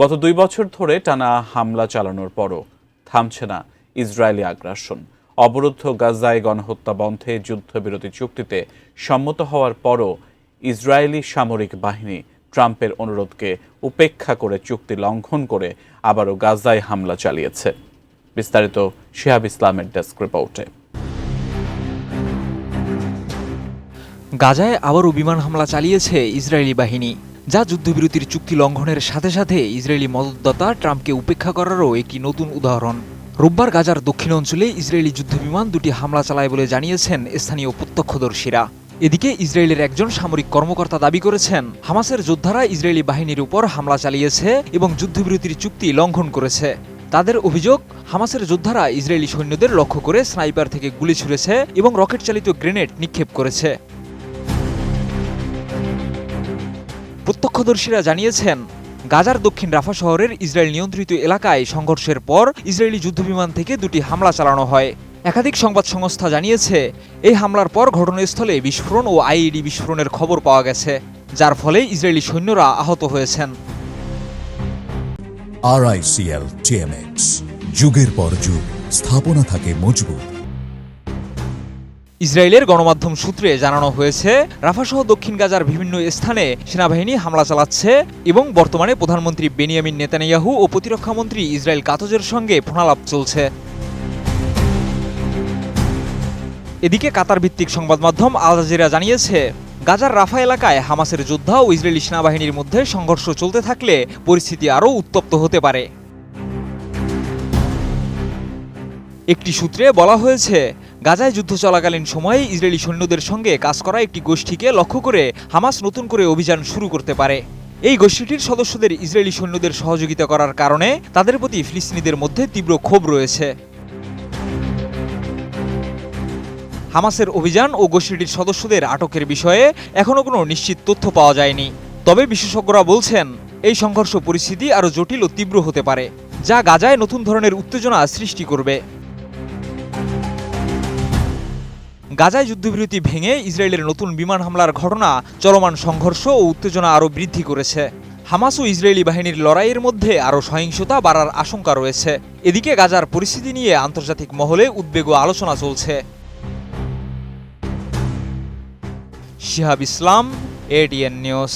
গত 2 বছর ধরে টানা হামলা চালানোর পরও থামছে না ইসরায়েলি আগ্রাসন। অবরুদ্ধ গাজায় গণহত্যা বন্ধে যুদ্ধবিরতি চুক্তিতে সম্মত হওয়ার পরও ইসরায়েলি সামরিক বাহিনী ট্রাম্পের অনুরোধকে উপেক্ষা করে চুক্তি লঙ্ঘন করে আবারও গাজায় হামলা চালিয়েছে। বিস্তারিত শিহাব ইসলামের ডেস্ক রিপোর্টে। গাজায় আবারও বিমান হামলা চালিয়েছে ইসরায়েলি বাহিনী, যা যুদ্ধবিরতির চুক্তি লঙ্ঘনের সাথে সাথে ইসরায়েলি মদতদাতা ট্রাম্পকে উপেক্ষা করারও একটি নতুন উদাহরণ। রোববার গাজার দক্ষিণ অঞ্চলে ইসরায়েলি যুদ্ধবিমান দুটি হামলা চালায় বলে জানিয়েছেন স্থানীয় প্রত্যক্ষদর্শীরা। এদিকে ইসরায়েলের একজন সামরিক কর্মকর্তা দাবি করেছেন, হামাসের যোদ্ধারা ইসরায়েলি বাহিনীর উপর হামলা চালিয়েছে এবং যুদ্ধবিরতির চুক্তি লঙ্ঘন করেছে। তাদের অভিযোগ, হামাসের যোদ্ধারা ইসরায়েলি সৈন্যদের লক্ষ্য করে স্নাইপার থেকে গুলি ছুড়েছে এবং রকেট চালিত গ্রেনেড নিক্ষেপ করেছে। প্রত্যক্ষদর্শীরা জানিয়েছেন, গাজার দক্ষিণ রাফা শহরের ইসরায়েল নিয়ন্ত্রিত এলাকায় সংঘর্ষের পর ইসরায়েলি যুদ্ধবিমান থেকে দুটি হামলা চালানো হয়। একাধিক সংবাদ সংস্থা জানিয়েছে, এই হামলার পর ঘটনাস্থলে বিস্ফোরণ ও আইইডি বিস্ফোরণের খবর পাওয়া গেছে, যার ফলে ইসরায়েলি সৈন্যরা আহত হয়েছেন। RICL TMX, যুগের পর যুগ স্থাপনা থাকে মজবুত। ইসরায়েলের গণমাধ্যম সূত্রে জানানো হয়েছে, রাফাসহ দক্ষিণ গাজার বিভিন্ন স্থানে সেনাবাহিনী হামলা চালাচ্ছে এবং বর্তমানে প্রধানমন্ত্রী বেনিয়ামিন নেতানিয়াহু ও প্রতিরক্ষামন্ত্রী ইসরায়েল কাতজের সঙ্গে ফোনালাপ চলছে। এদিকে কাতার ভিত্তিক সংবাদ মাধ্যম আল জাজিরা জানিয়েছে, গাজার রাফা এলাকায় হামাসের যোদ্ধা ও ইসরায়েলি সেনাবাহিনীর মধ্যে সংঘর্ষ চলতে থাকলে পরিস্থিতি আরও উত্তপ্ত হতে পারে। একটি সূত্রে বলা হয়েছে, গাজায় যুদ্ধ চলাকালীন সময়ে ইসরায়েলি সৈন্যদের সঙ্গে কাজ করা একটি গোষ্ঠীকে লক্ষ্য করে হামাস নতুন করে অভিযান শুরু করতে পারে। এই গোষ্ঠীটির সদস্যদের ইসরায়েলি সৈন্যদের সহযোগিতা করার কারণে তাদের প্রতি ফিলিস্তিনিদের মধ্যে তীব্র ক্ষোভ রয়েছে। হামাসের অভিযান ও গোষ্ঠীটির সদস্যদের আটকের বিষয়ে এখনও কোনো নিশ্চিত তথ্য পাওয়া যায়নি। তবে বিশেষজ্ঞরা বলছেন, এই সংঘর্ষ পরিস্থিতি আরও জটিল ও তীব্র হতে পারে, যা গাজায় নতুন ধরনের উত্তেজনা সৃষ্টি করবে। গাজায় যুদ্ধবিরতি ভেঙে ইসরায়েলের নতুন বিমান হামলার ঘটনা চলমান সংঘর্ষ ও উত্তেজনা আরও বৃদ্ধি করেছে। হামাস ও ইসরায়েলি বাহিনীর লড়াইয়ের মধ্যে আরও সহিংসতা বাড়ার আশঙ্কা রয়েছে। এদিকে গাজার পরিস্থিতি নিয়ে আন্তর্জাতিক মহলে উদ্বেগ ও আলোচনা চলছে। শিহাব ইসলাম, ADN নিউজ।